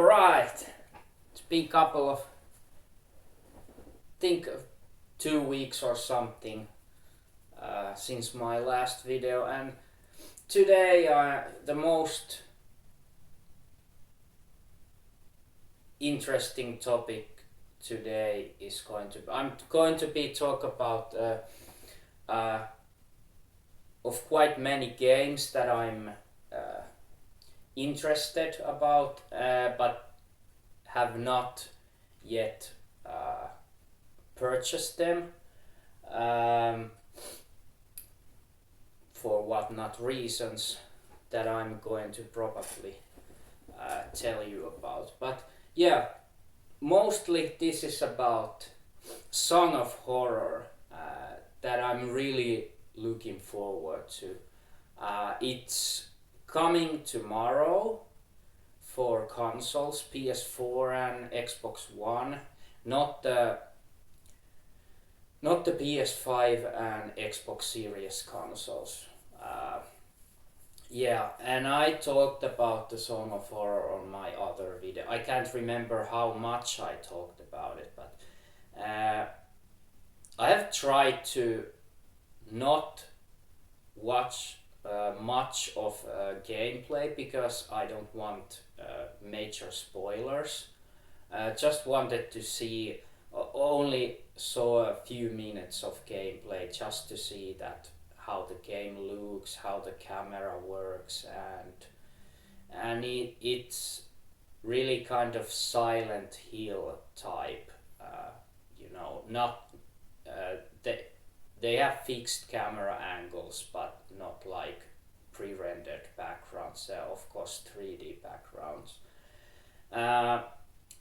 Alright, it's been think 2 weeks or something since my last video, and today the most interesting topic today is I'm going to be talk about of quite many games that I'm interested about, but have not yet purchased them for what not reasons that I'm going to probably tell you about. But yeah, mostly this is about Song of Horror that I'm really looking forward to. It's coming tomorrow for consoles, PS4 and Xbox One, not the PS5 and Xbox Series consoles. Yeah, and I talked about the Song of Horror on my other video. I can't remember how much I talked about it, but I have tried to not watch much of gameplay because I don't want major spoilers. Just wanted to see, only saw a few minutes of gameplay just to see that how the game looks, how the camera works, and it's really kind of Silent Hill type. Not they have fixed camera angles, but not like pre-rendered backgrounds. Of course, 3D backgrounds.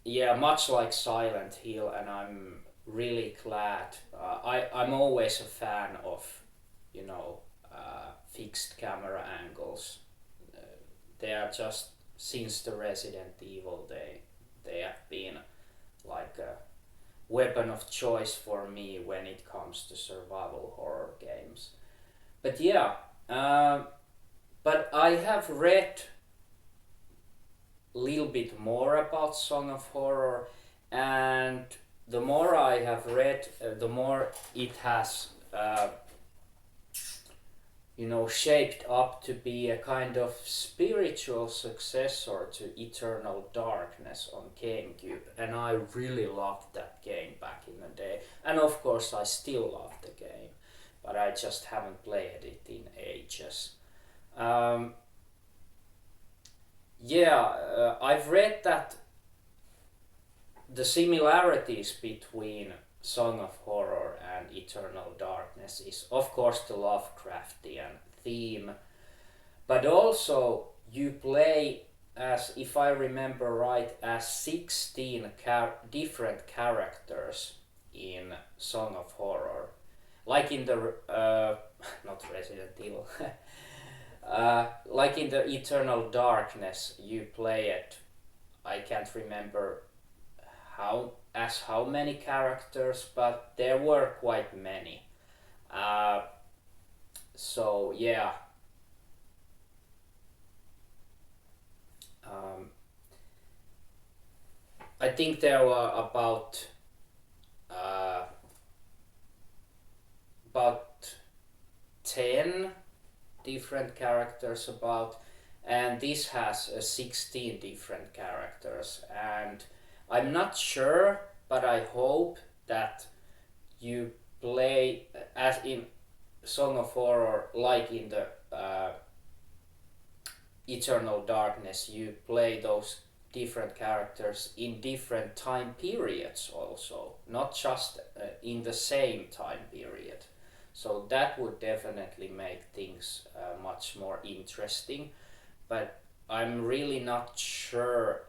Yeah, much like Silent Hill, and I'm really glad. I'm always a fan of, fixed camera angles. They are just, since the Resident Evil, they have been like a weapon of choice for me when it comes to survival horror games. But yeah, but I have read a little bit more about Song of Horror, and the more I have read, the more it has shaped up to be a kind of spiritual successor to Eternal Darkness on GameCube, and I really loved that game back in the day, and of course I still love the game, but I just haven't played it in ages. I've read that the similarities between Song of Horror and Eternal Darkness is, of course, the Lovecraftian theme, but also you play as, if I remember right, as 16 different characters in Song of Horror, like in the not Resident Evil. Like in the Eternal Darkness, you play it. I can't remember how many characters, but there were quite many. So yeah. I think there were about 10 different characters and this has 16 different characters, and I'm not sure, but I hope that you play as in Song of Horror, like in the Eternal Darkness, you play those different characters in different time periods also, not just in the same time period. So that would definitely make things much more interesting, but I'm really not sure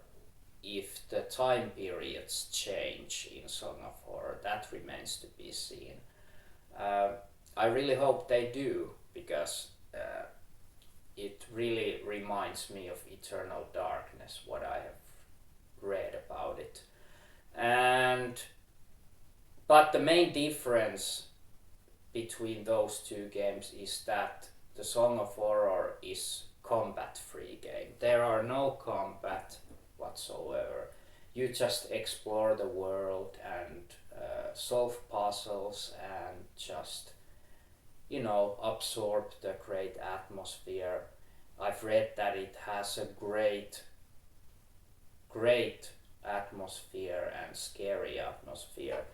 if the time periods change in Song of Horror. That remains to be seen. I really hope they do, because it really reminds me of Eternal Darkness, what I have read about it. But the main difference between those two games is that the Song of Horror is combat free game. There are no combat whatsoever. You just explore the world and solve puzzles and just, absorb the great atmosphere. I've read that it has a great atmosphere and scary atmosphere,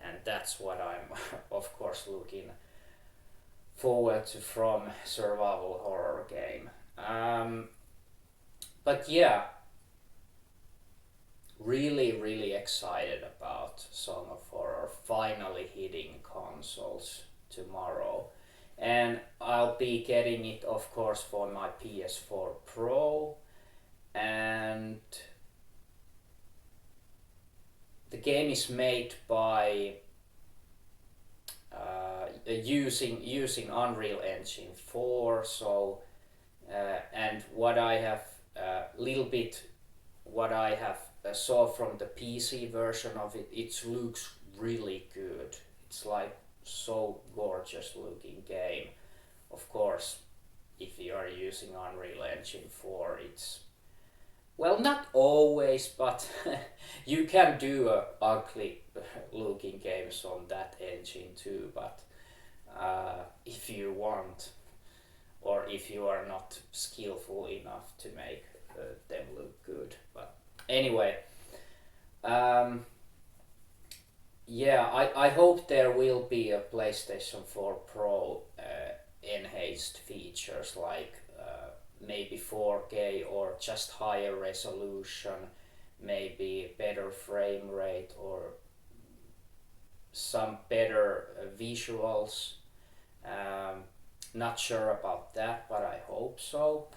and that's what I'm of course looking forward to from survival horror game. But yeah, really excited about Song of Horror finally hitting consoles tomorrow. And I'll be getting it, of course, for my PS4 Pro. And the game is made by using Unreal Engine 4. So, and what I have saw from the PC version of it, it looks really good. It's like so gorgeous looking game. Of course, if you are using Unreal Engine 4, it's, well, not always, but you can do ugly looking games on that engine too. But if you want, or if you are not skillful enough to make them look good. But anyway, yeah, I hope there will be a PlayStation 4 Pro enhanced features like maybe 4K or just higher resolution, maybe better frame rate or some better visuals. Not sure about that, but I hope so.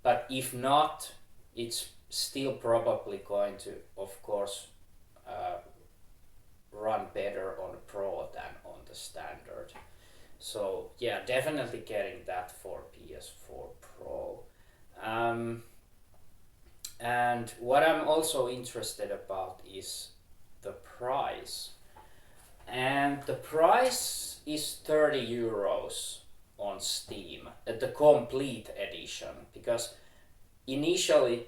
But if not, it's still probably going to, of course, run better on Pro than on the standard. So yeah, definitely getting that for PS4 Pro. And what I'm also interested about is the price. And the price is 30 euros on Steam, the complete edition, because initially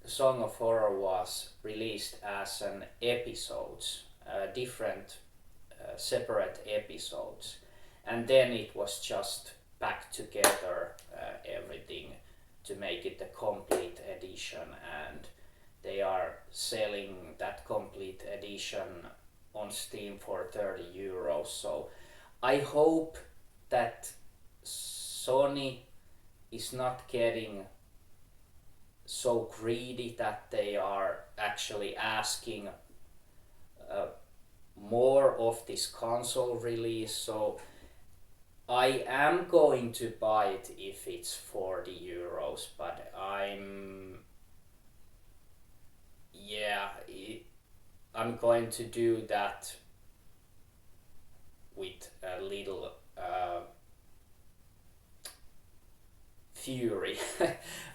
Song of Horror was released as an episodes, different separate episodes, and then it was just packed together everything to make it a complete edition, and they are selling that complete edition on Steam for 30 euros. So I hope that Sony is not getting so greedy that they are actually asking more of this console release. So I am going to buy it if it's 40 euros, but I'm going to do that with a little fury.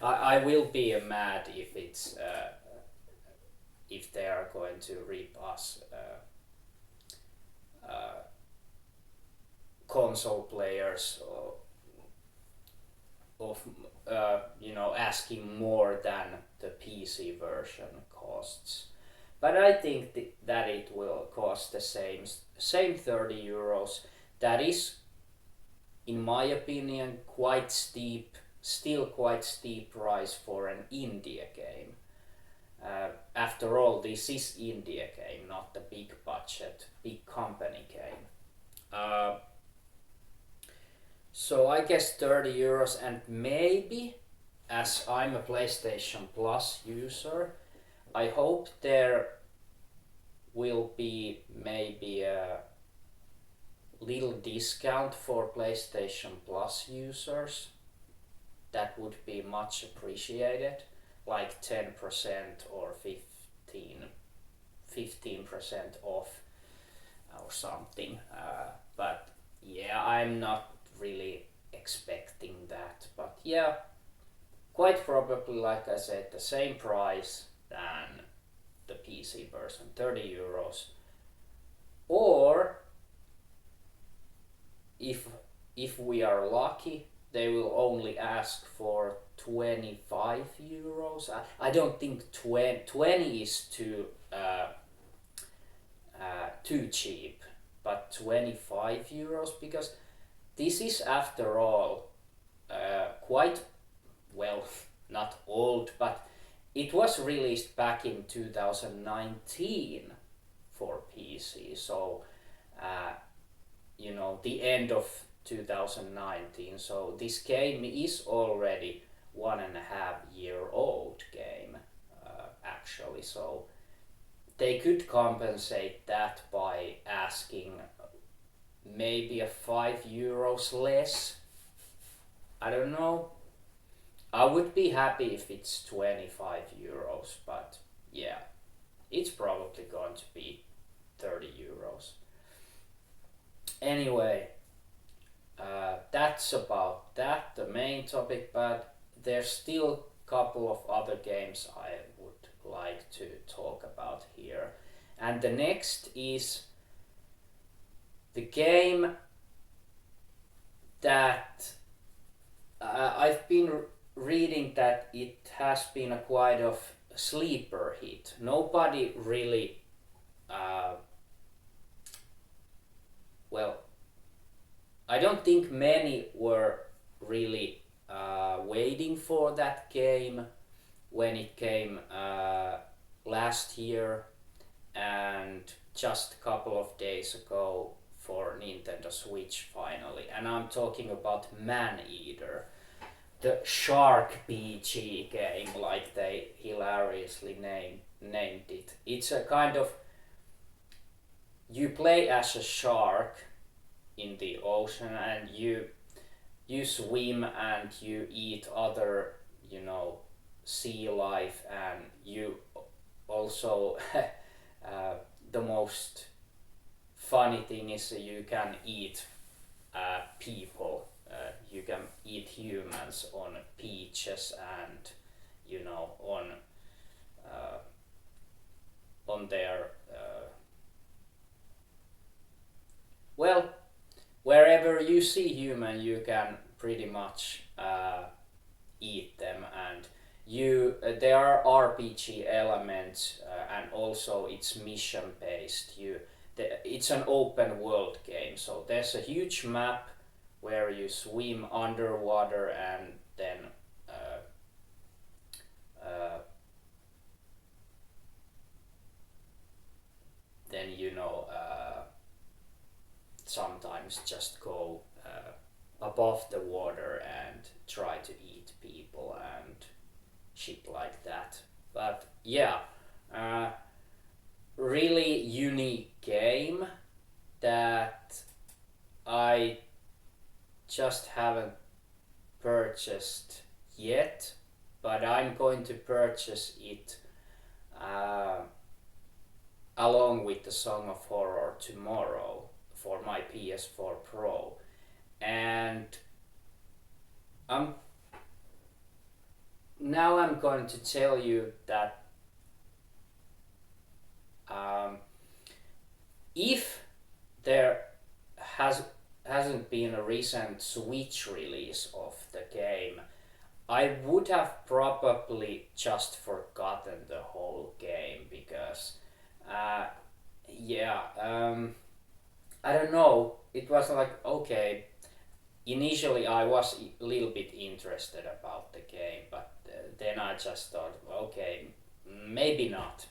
I will be mad if they are going to rip us console players of asking more than the PC version costs. But I think that it will cost the same 30 euros. That is, in my opinion, still quite steep price for an indie game. After all, this is indie game, not the big budget, big company game. So I guess 30 euros, and maybe, as I'm a PlayStation Plus user, I hope there will be maybe a little discount for PlayStation Plus users. That would be much appreciated, like 10% or 15% off or something. But yeah, I'm not really expecting that. But yeah, quite probably, like I said, the same price than the PC version, 30 euros. Or if we are lucky, they will only ask for €25. I don't think 20 is too cheap, but €25 because this is after all quite well, not old, but it was released back in 2019 for PC. So the end of 2019. So this game is already 1.5 year old game actually. So they could compensate that by asking maybe a €5 less. I don't know. I would be happy if it's €25, but yeah, it's probably going to be €30. Anyway, that's about that, the main topic, but there's still a couple of other games I would like to talk about here. And the next is the game that I've been reading that it has been a quite of sleeper hit. Nobody really I don't think many were really waiting for that game when it came last year, and just a couple of days ago for Nintendo Switch finally. And I'm talking about Maneater, the Shark PG game, like they hilariously named it. It's a kind of, you play as a shark in the ocean, and you swim and you eat other sea life, and you also the most funny thing is you can eat people. You can eat humans on beaches and on their wherever you see human, you can pretty much eat them, and there are RPG elements, and also it's mission based. It's an open world game, so there's a huge map where you swim underwater, and then sometimes just go above the water and try to eat people and shit like that. But yeah, really unique game that I just haven't purchased yet, but I'm going to purchase it along with the Song of Horror tomorrow for my PS4 Pro. And I'm going to tell you that if there hasn't been a recent Switch release of the game, I would have probably just forgotten the whole game because I don't know, it was like, okay, initially I was a little bit interested about the game, but then I just thought, okay, maybe not,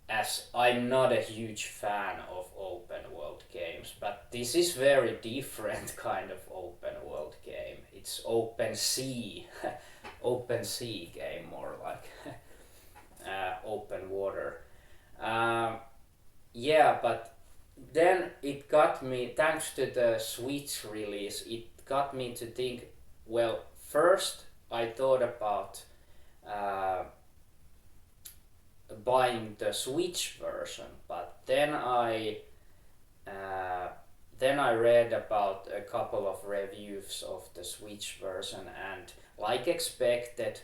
as I'm not a huge fan of open world games, but this is very different kind of open world game. It's open sea game, more like open water. But then it got me, thanks to the Switch release, it got me to think, well, first I thought about buying the Switch version, but then I read about a couple of reviews of the Switch version, and like expected,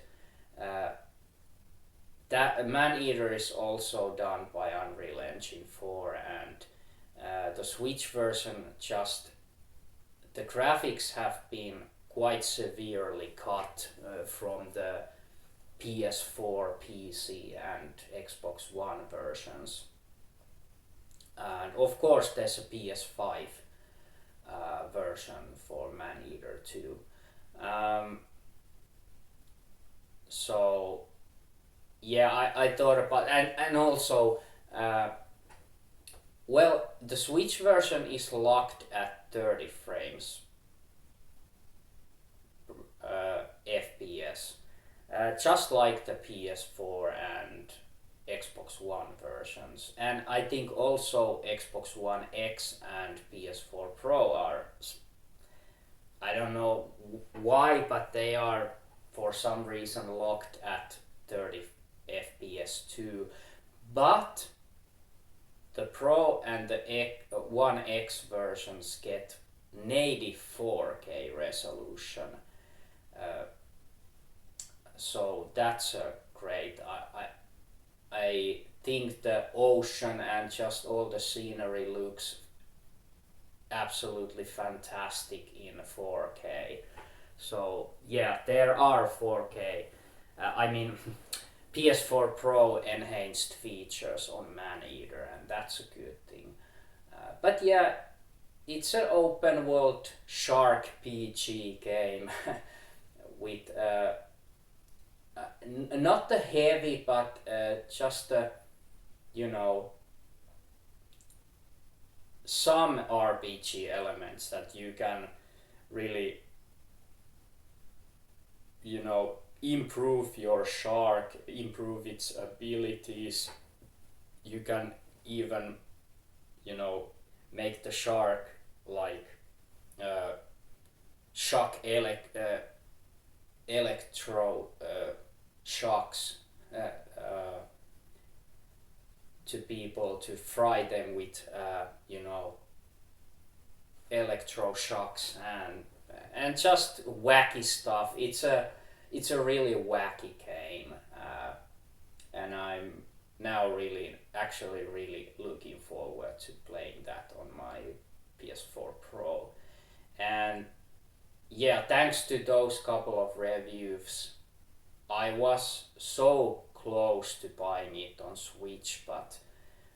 that Maneater is also done by Unreal Engine 4, and the Switch version, just the graphics have been quite severely cut from the PS4, PC, and Xbox One versions. And of course, there's a PS5 version for Maneater 2. So yeah, I thought about, and also well, the Switch version is locked at 30 frames FPS, just like the PS4 and Xbox One versions. And I think also Xbox One X and PS4 Pro are, I don't know why, but they are for some reason locked at 30 FPS too. But the Pro and the One X versions get native 4K resolution. So that's great. I think the ocean and just all the scenery looks absolutely fantastic in 4K. So yeah, there are 4K. I mean, PS4 Pro enhanced features on Maneater, and that's a good thing. But yeah, it's an open world shark PG game with not the heavy, but just the, you know, some RPG elements that you can really, you know, improve your shark, improve its abilities. You can even, you know, make the shark like shock electro shocks to people to fry them with you know, electroshocks and just wacky stuff. It's a really wacky game, and I'm now actually really looking forward to playing that on my PS4 Pro. And yeah, thanks to those couple of reviews, I was so close to buying it on Switch, but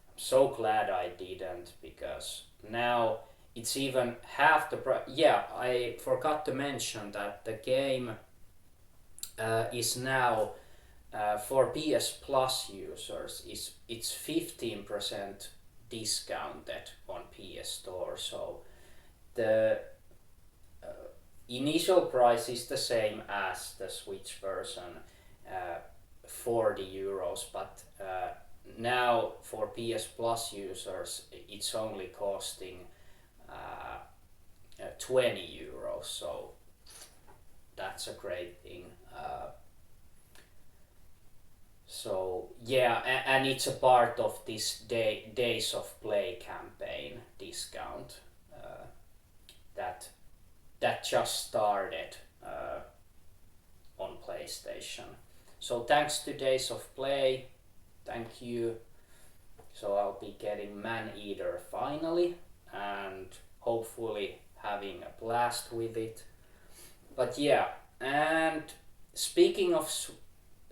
I'm so glad I didn't, because now it's even half the price. Yeah, I forgot to mention that the game is now for PS Plus users it's 15% discounted on PS Store. So the initial price is the same as the Switch version, €40, but now for PS Plus users it's only costing €20. So that's a great thing. So yeah, and it's a part of this Days of Play campaign discount that just started on PlayStation. So thanks to Days of Play, thank you. So I'll be getting Maneater finally, and hopefully having a blast with it. But yeah, and speaking of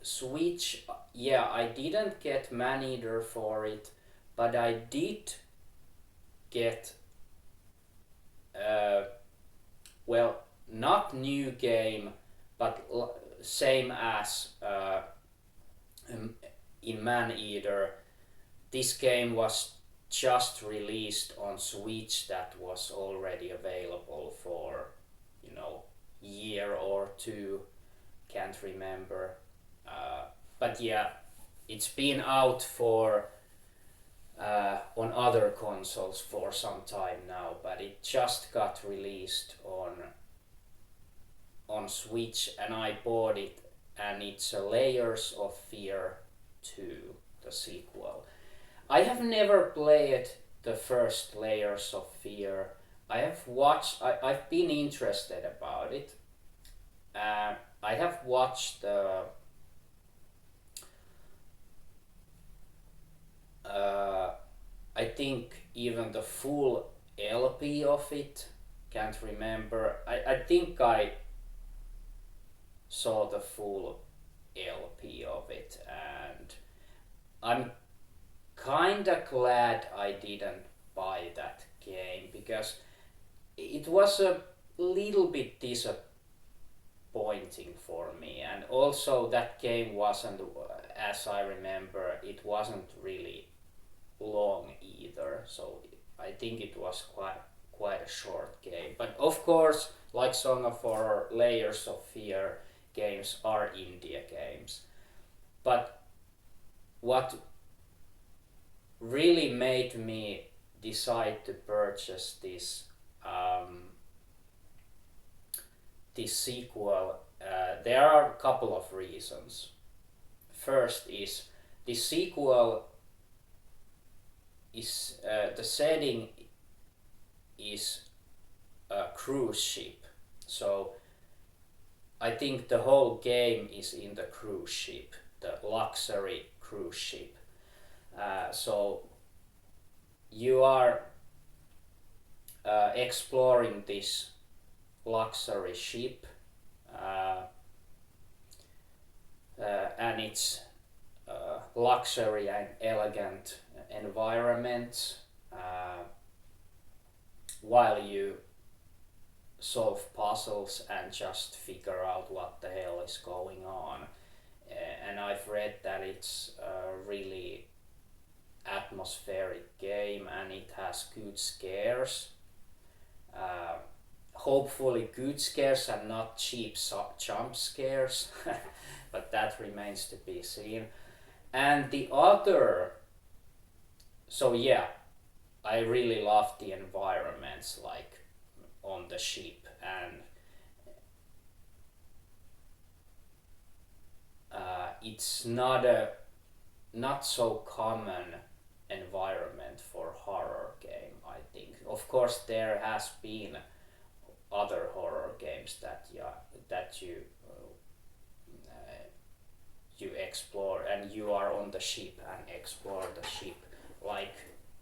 Switch, yeah, I didn't get Maneater for it, but I did get well, not new game, but same as in Maneater. This game was just released on Switch, that was already available for, you know, year or two, can't remember. But yeah, it's been out for on other consoles for some time now, but it just got released on Switch, and I bought it, and it's Layers of Fear 2, the sequel. I have never played the first Layers of Fear. I've been interested about it. I have watched the I think even the full LP of it, can't remember. I think I saw the full LP of it, and I'm kinda glad I didn't buy that game because it was a little bit disappointing for me, and also that game wasn't, as I remember, it wasn't really long either, so I think it was quite a short game. But of course, like Song of Horror, Layers of Fear games are indie games. But what really made me decide to purchase this sequel, there are a couple of reasons. First is the sequel is the setting is a cruise ship, so I think the whole game is in the cruise ship, the luxury cruise ship. So you are exploring this luxury ship, and its luxury and elegant environment, while you solve puzzles and just figure out what the hell is going on. And I've read that it's a really atmospheric game and it has good scares. Hopefully good scares and not cheap jump scares, but that remains to be seen. And the other, so yeah, I really love the environments like on the ship, and it's not so common environment for horror game, I think. Of course there has been other horror games that you explore and you are on the ship and explore the ship, like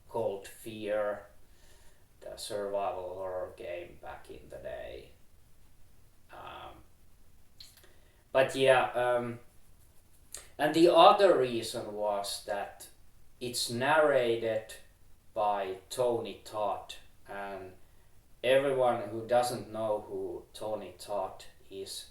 Cold Fear, the survival horror game back in the day. But yeah, and the other reason was that it's narrated by Tony Todd, and everyone who doesn't know who Tony Todd is,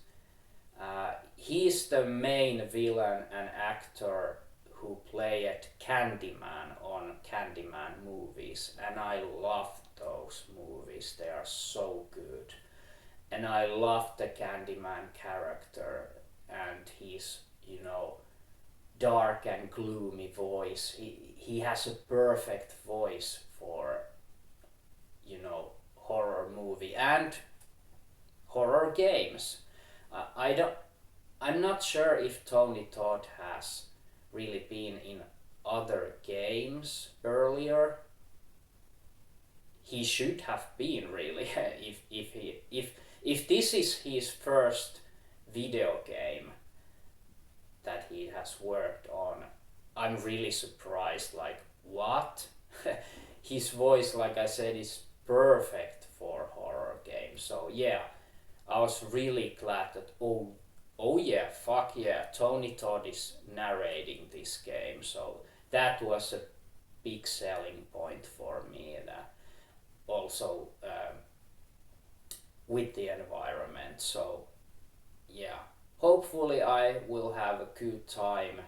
he's the main villain and actor who played Candyman on Candyman movies, and I love those movies. They are so good, and I love the Candyman character and his, dark and gloomy voice. He has a perfect voice for, horror movie and horror games. I'm not sure if Tony Todd has really been in other games earlier. He should have been, really. if this is his first video game that he has worked on, I'm really surprised. Like, what? His voice, like I said, is perfect for horror games. So yeah, I was really glad that oh yeah, fuck yeah, Tony Todd is narrating this game. So that was a big selling point for me. That also with the environment. So yeah, hopefully I will have a good time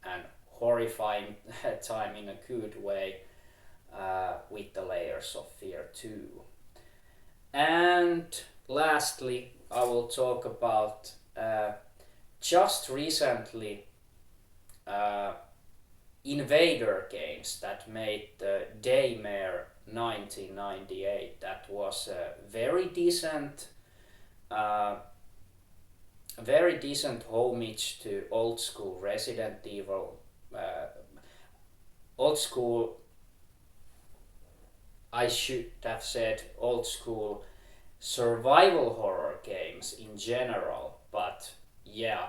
and horrifying time in a good way with the Layers of Fear 2. And lastly, I will talk about just recently Invader Games that made the Daymare 1998. That was a very decent homage to old school Resident Evil, old school, I should have said old school survival horror games in general, but yeah,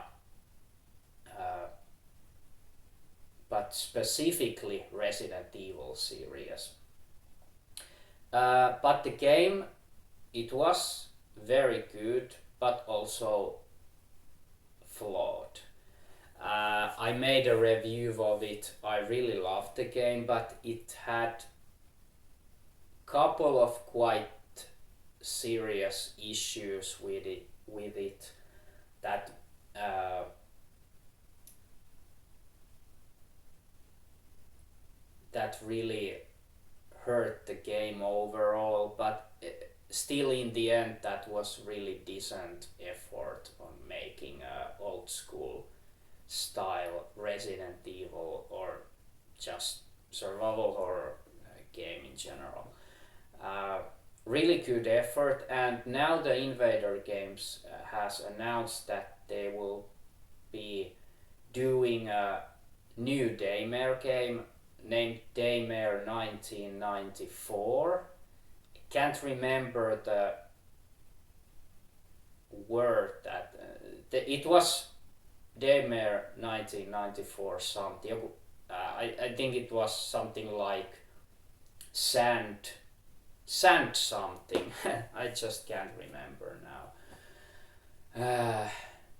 but specifically Resident Evil series. But the game, it was very good, but also I made a review of it. I really loved the game, but it had couple of quite serious issues with it that uh, that really hurt the game overall. But still, in the end, that was really decent effort on making a old school style Resident Evil or just survival horror game in general. Uh, Really good effort, and now the Invader Games has announced that they will be doing a new Daymare game named Daymare 1994. Can't remember the word that it was Daymare 1994 something. I think it was something like sand something. I just can't remember now.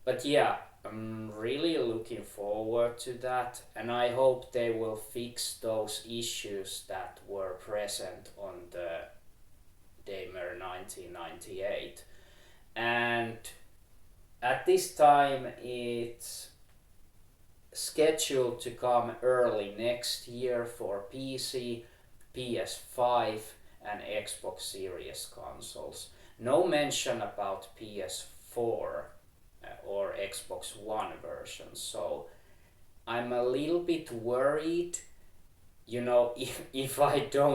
But yeah, I'm really looking forward to that, and I hope they will fix those issues that were present on the Daymare 1998. And at this time, it's scheduled to come early next year for PC, PS5, and Xbox Series consoles. No mention about PS4 or Xbox One version, so I'm a little bit worried, if I don't